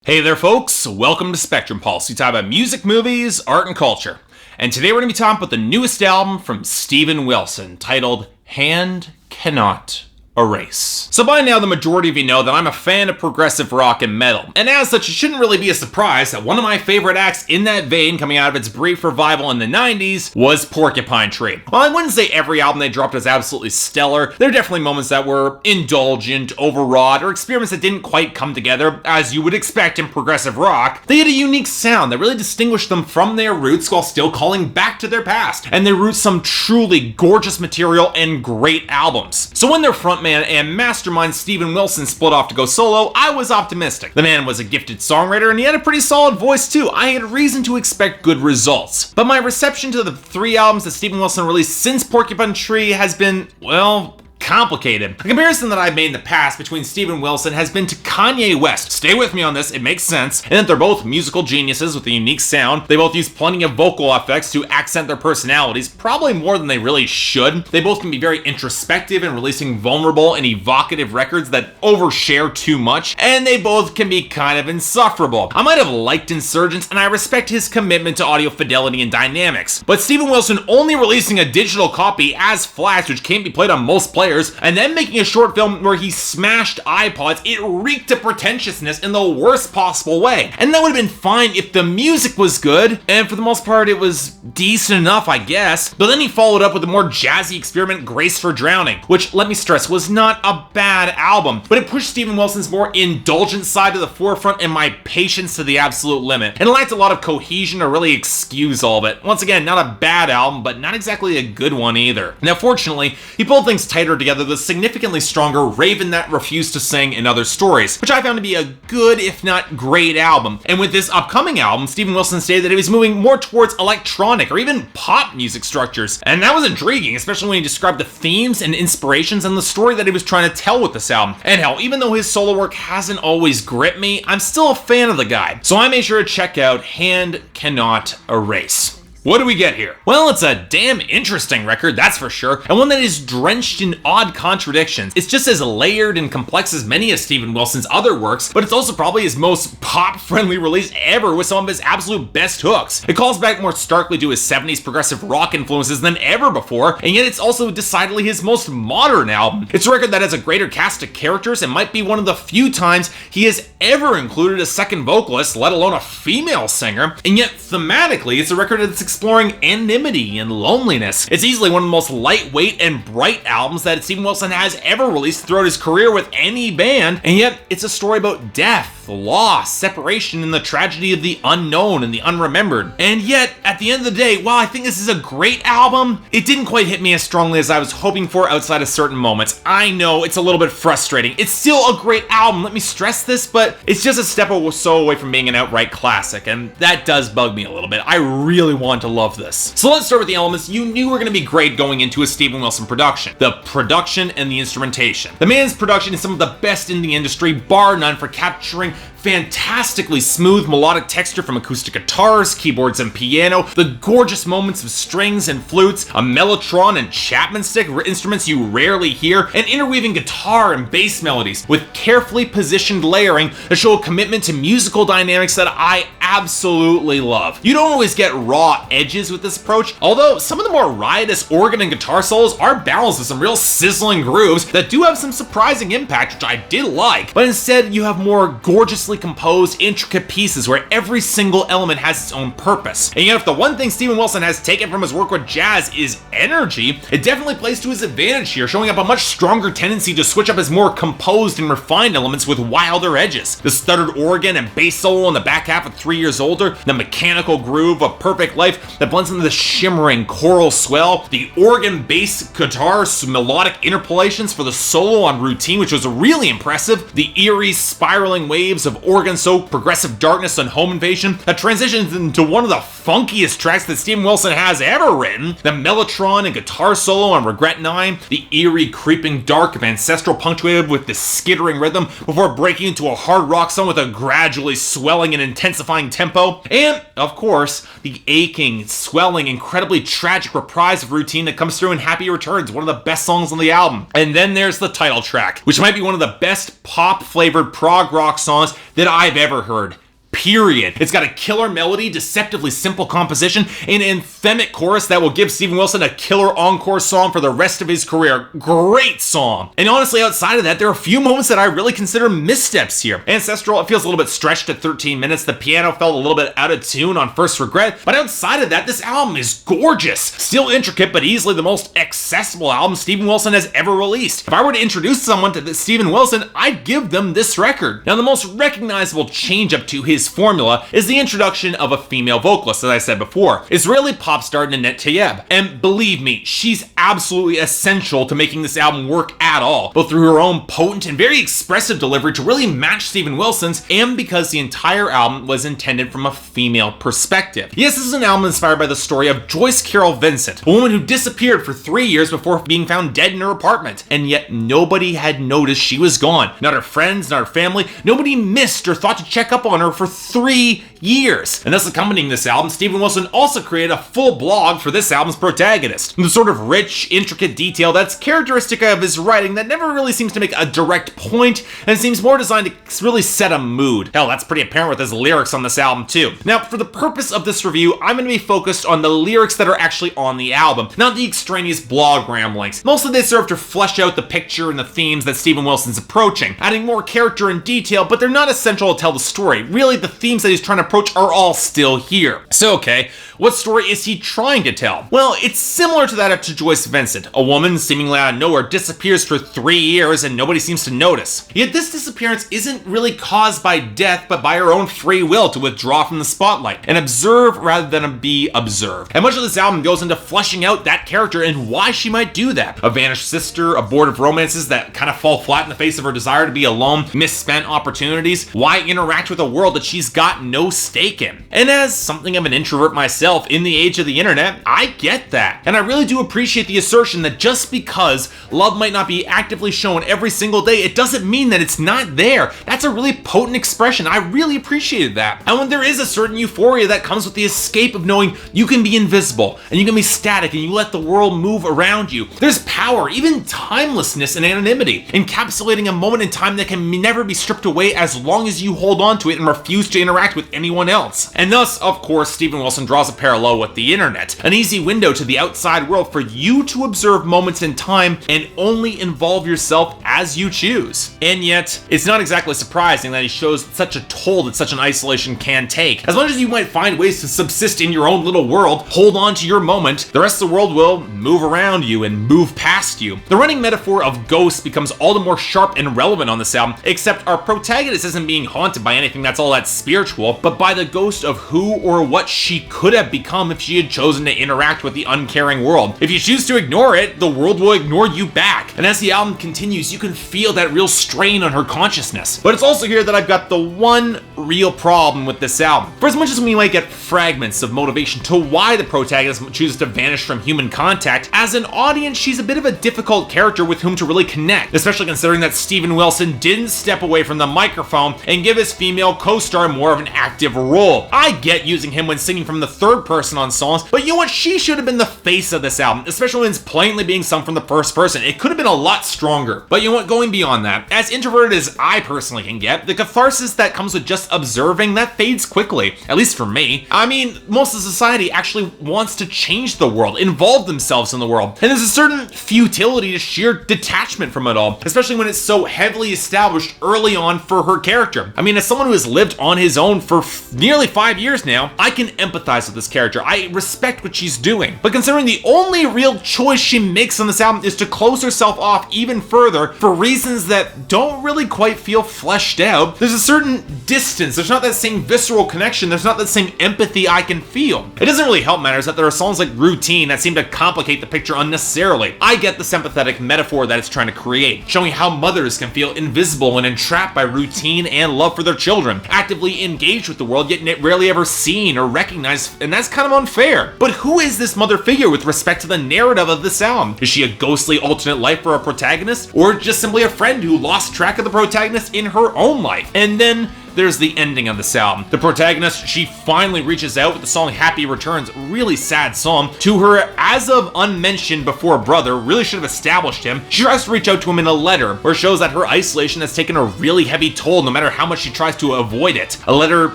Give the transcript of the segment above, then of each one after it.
Hey there folks, welcome to Spectrum Pulse. We talk about music, movies, art, and culture. And today we're going to be talking about the newest album from Steven Wilson, titled Hand Cannot Erase. So by now the majority of you know that I'm a fan of progressive rock and metal, and as such it shouldn't really be a surprise that one of my favorite acts in that vein coming out of its brief revival in the 90s was Porcupine Tree. While I wouldn't say every album they dropped was absolutely stellar, there are definitely moments that were indulgent, overwrought, or experiments that didn't quite come together as you would expect in progressive rock. They had a unique sound that really distinguished them from their roots while still calling back to their past, and they wrote some truly gorgeous material and great albums. So when their frontman and mastermind Steven Wilson split off to go solo, I was optimistic. The man was a gifted songwriter and he had a pretty solid voice too. I had reason to expect good results. But my reception to the 3 albums that Steven Wilson released since Porcupine Tree has been, well, complicated. A comparison that I've made in the past between Steven Wilson has been to Kanye West. Stay with me on this, it makes sense. And that they're both musical geniuses with a unique sound. They both use plenty of vocal effects to accent their personalities, probably more than they really should. They both can be very introspective in releasing vulnerable and evocative records that overshare too much. And they both can be kind of insufferable. I might have liked Insurgents, and I respect his commitment to audio fidelity and dynamics. But Steven Wilson only releasing a digital copy as Flash, which can't be played on most players, and then making a short film where he smashed iPods, it reeked of pretentiousness in the worst possible way. And that would have been fine if the music was good, and for the most part it was decent enough, I guess. But then he followed up with a more jazzy experiment, Grace for Drowning, which, let me stress, was not a bad album, but it pushed Steven Wilson's more indulgent side to the forefront and my patience to the absolute limit. And it lacked a lot of cohesion to really excuse all of it. Once again, not a bad album, but not exactly a good one either. Now fortunately, he pulled things tighter together the significantly stronger Raven That Refused to Sing in Other Stories, which I found to be a good, if not great album. And with this upcoming album, Steven Wilson stated that he was moving more towards electronic or even pop music structures. And that was intriguing, especially when he described the themes and inspirations and the story that he was trying to tell with this album. And hell, even though his solo work hasn't always gripped me, I'm still a fan of the guy. So I made sure to check out Hand Cannot Erase. What do we get here? Well, it's a damn interesting record, that's for sure, and one that is drenched in odd contradictions. It's just as layered and complex as many of Steven Wilson's other works, but it's also probably his most pop-friendly release ever with some of his absolute best hooks. It calls back more starkly to his 70s progressive rock influences than ever before, and yet it's also decidedly his most modern album. It's a record that has a greater cast of characters and might be one of the few times he has ever included a second vocalist, let alone a female singer, and yet thematically it's a record that's exploring anonymity and loneliness. It's easily one of the most lightweight and bright albums that Steven Wilson has ever released throughout his career with any band, and yet it's a story about death, loss, separation, and the tragedy of the unknown and the unremembered. And yet, at the end of the day, while I think this is a great album, it didn't quite hit me as strongly as I was hoping for outside of certain moments. I know it's a little bit frustrating. It's still a great album, let me stress this, but it's just a step or so away from being an outright classic, and that does bug me a little bit. I really want to love this. So let's start with the elements you knew were going to be great going into a Steven Wilson production. The production and the instrumentation. The man's production is some of the best in the industry, bar none, for capturing fantastically smooth melodic texture from acoustic guitars, keyboards, and piano, the gorgeous moments of strings and flutes, a mellotron and Chapman stick, instruments you rarely hear, and interweaving guitar and bass melodies with carefully positioned layering that show a commitment to musical dynamics that I absolutely love. You don't always get raw edges with this approach, although some of the more riotous organ and guitar solos are balanced with some real sizzling grooves that do have some surprising impact, which I did like, but instead you have more gorgeously composed, intricate pieces where every single element has its own purpose. And yet if the one thing Steven Wilson has taken from his work with jazz is energy, it definitely plays to his advantage here, showing up a much stronger tendency to switch up his more composed and refined elements with wilder edges. The stuttered organ and bass solo in the back half of 3 Years Older, the mechanical groove of Perfect Life that blends into the shimmering choral swell, the organ bass guitar melodic interpolations for the solo on Routine, which was really impressive, the eerie spiraling waves of organ-soaked progressive darkness on Home Invasion that transitions into one of the funkiest tracks that Steven Wilson has ever written, the mellotron and guitar solo on Regret 9, the eerie creeping dark of Ancestral punctuated with this skittering rhythm before breaking into a hard rock song with a gradually swelling and intensifying tempo, and, of course, the aching, swelling, incredibly tragic reprise of Routine that comes through in Happy Returns, one of the best songs on the album. And then there's the title track, which might be one of the best pop-flavored prog rock songs that I've ever heard. Period. It's got a killer melody, deceptively simple composition, and an anthemic chorus that will give Steven Wilson a killer encore song for the rest of his career. Great song. And honestly, outside of that, there are a few moments that I really consider missteps here. Ancestral, it feels a little bit stretched at 13 minutes. The piano felt a little bit out of tune on First Regret. But outside of that, this album is gorgeous. Still intricate, but easily the most accessible album Steven Wilson has ever released. If I were to introduce someone to Steven Wilson, I'd give them this record. Now, the most recognizable change up to his formula is the introduction of a female vocalist, as I said before. Israeli pop star Nanette Tayeb. And believe me, she's absolutely essential to making this album work at all, both through her own potent and very expressive delivery to really match Steven Wilson's, and because the entire album was intended from a female perspective. Yes, this is an album inspired by the story of Joyce Carol Vincent, a woman who disappeared for 3 years before being found dead in her apartment, and yet nobody had noticed she was gone. Not her friends, not her family, nobody missed or thought to check up on her for 3 years. And thus accompanying this album, Steven Wilson also created a full blog for this album's protagonist. The sort of rich, intricate detail that's characteristic of his writing that never really seems to make a direct point and seems more designed to really set a mood. Hell, that's pretty apparent with his lyrics on this album too. Now, for the purpose of this review, I'm going to be focused on the lyrics that are actually on the album, not the extraneous blog ramblings. Mostly they serve to flesh out the picture and the themes that Steven Wilson's approaching, adding more character and detail, but they're not essential to tell the story. Really, the themes that he's trying to approach are all still here. So, okay, what story is he trying to tell? Well, it's similar to that of Joyce Vincent. A woman, seemingly out of nowhere, disappears for 3 years and nobody seems to notice. Yet this disappearance isn't really caused by death, but by her own free will to withdraw from the spotlight and observe rather than be observed. And much of this album goes into fleshing out that character and why she might do that. A vanished sister, a board of romances that kind of fall flat in the face of her desire to be alone, misspent opportunities, why interact with a world that she's got no stake in. And as something of an introvert myself in the age of the internet, I get that. And I really do appreciate the assertion that just because love might not be actively shown every single day, it doesn't mean that it's not there. That's a really potent expression. I really appreciated that. And when there is a certain euphoria that comes with the escape of knowing you can be invisible and you can be static and you let the world move around you, there's power, even timelessness and anonymity, encapsulating a moment in time that can never be stripped away as long as you hold on to it and refuse to interact with anyone else. And thus, of course, Steven Wilson draws a parallel with the internet, an easy window to the outside world for you to observe moments in time and only involve yourself as you choose. And yet, it's not exactly surprising that he shows such a toll that such an isolation can take. As much as you might find ways to subsist in your own little world, hold on to your moment, the rest of the world will move around you and move past you. The running metaphor of ghosts becomes all the more sharp and relevant on this album, except our protagonist isn't being haunted by anything that's all that spiritual, but by the ghost of who or what she could have become if she had chosen to interact with the uncaring world. If you choose to ignore it, the world will ignore you back. And as the album continues, you can feel that real strain on her consciousness. But it's also here that I've got the one real problem with this album. For as much as we might get fragments of motivation to why the protagonist chooses to vanish from human contact, as an audience, she's a bit of a difficult character with whom to really connect, especially considering that Steven Wilson didn't step away from the microphone and give his female co-star more of an active role. I get using him when singing from the third person on songs, but you know what? She should have been the face of this album, especially when it's plainly being sung from the first person. It could have been a lot stronger. But you know what? Going beyond that, as introverted as I personally can get, the catharsis that comes with just observing, that fades quickly. At least for me. I mean, most of society actually wants to change the world, involve themselves in the world. And there's a certain futility to sheer detachment from it all, especially when it's so heavily established early on for her character. I mean, as someone who has lived on his own for nearly 5 years now, I can empathize with this character. I respect what she's doing. But considering the only real choice she makes on this album is to close herself off even further for reasons that don't really quite feel fleshed out, there's a certain distance. There's not that same visceral connection. There's not that same empathy I can feel. It doesn't really help matters that there are songs like Routine that seem to complicate the picture unnecessarily. I get the sympathetic metaphor that it's trying to create, showing how mothers can feel invisible and entrapped by routine and love for their children, actively engaged with the world yet rarely ever seen or recognized, and that's kind of unfair. But who is this mother figure with respect to the narrative of this album? Is she a ghostly alternate life for a protagonist, or just simply a friend who lost track of the protagonist in her own life? And then there's the ending of this album. The protagonist, she finally reaches out with the song Happy Returns, really sad song, to her as of unmentioned before brother, really should have established him. She tries to reach out to him in a letter, where it shows that her isolation has taken a really heavy toll no matter how much she tries to avoid it. A letter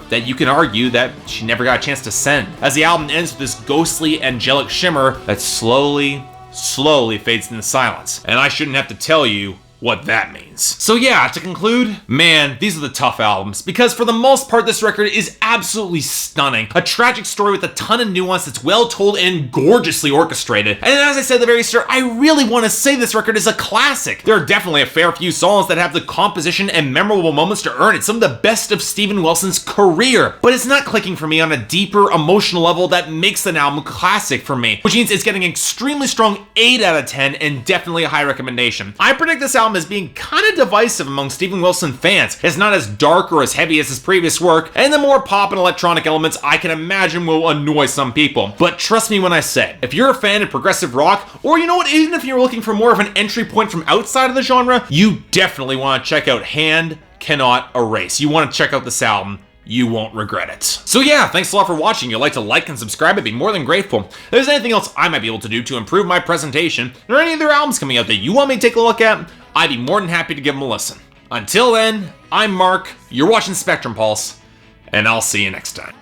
that you can argue that she never got a chance to send. As the album ends with this ghostly, angelic shimmer that slowly fades into silence. And I shouldn't have to tell you what that means. So yeah, to conclude, man, these are the tough albums, because for the most part, this record is absolutely stunning. A tragic story with a ton of nuance that's well told and gorgeously orchestrated. And as I said at the very start, I really want to say this record is a classic. There are definitely a fair few songs that have the composition and memorable moments to earn it, some of the best of Steven Wilson's career, but it's not clicking for me on a deeper emotional level that makes an album classic for me, which means it's getting an extremely strong 8 out of 10 and definitely a high recommendation. I predict this album as being kind of divisive among Steven Wilson fans. It's not as dark or as heavy as his previous work, and the more pop and electronic elements I can imagine will annoy some people. But trust me when I say, if you're a fan of progressive rock, or you know what, even if you're looking for more of an entry point from outside of the genre, you definitely want to check out Hand Cannot Erase. You want to check out this album. You won't regret it. So yeah, thanks a lot for watching. If you'd like to like and subscribe, I'd be more than grateful. If there's anything else I might be able to do to improve my presentation, or any other albums coming out that you want me to take a look at, I'd be more than happy to give them a listen. Until then, I'm Mark, you're watching Spectrum Pulse, and I'll see you next time.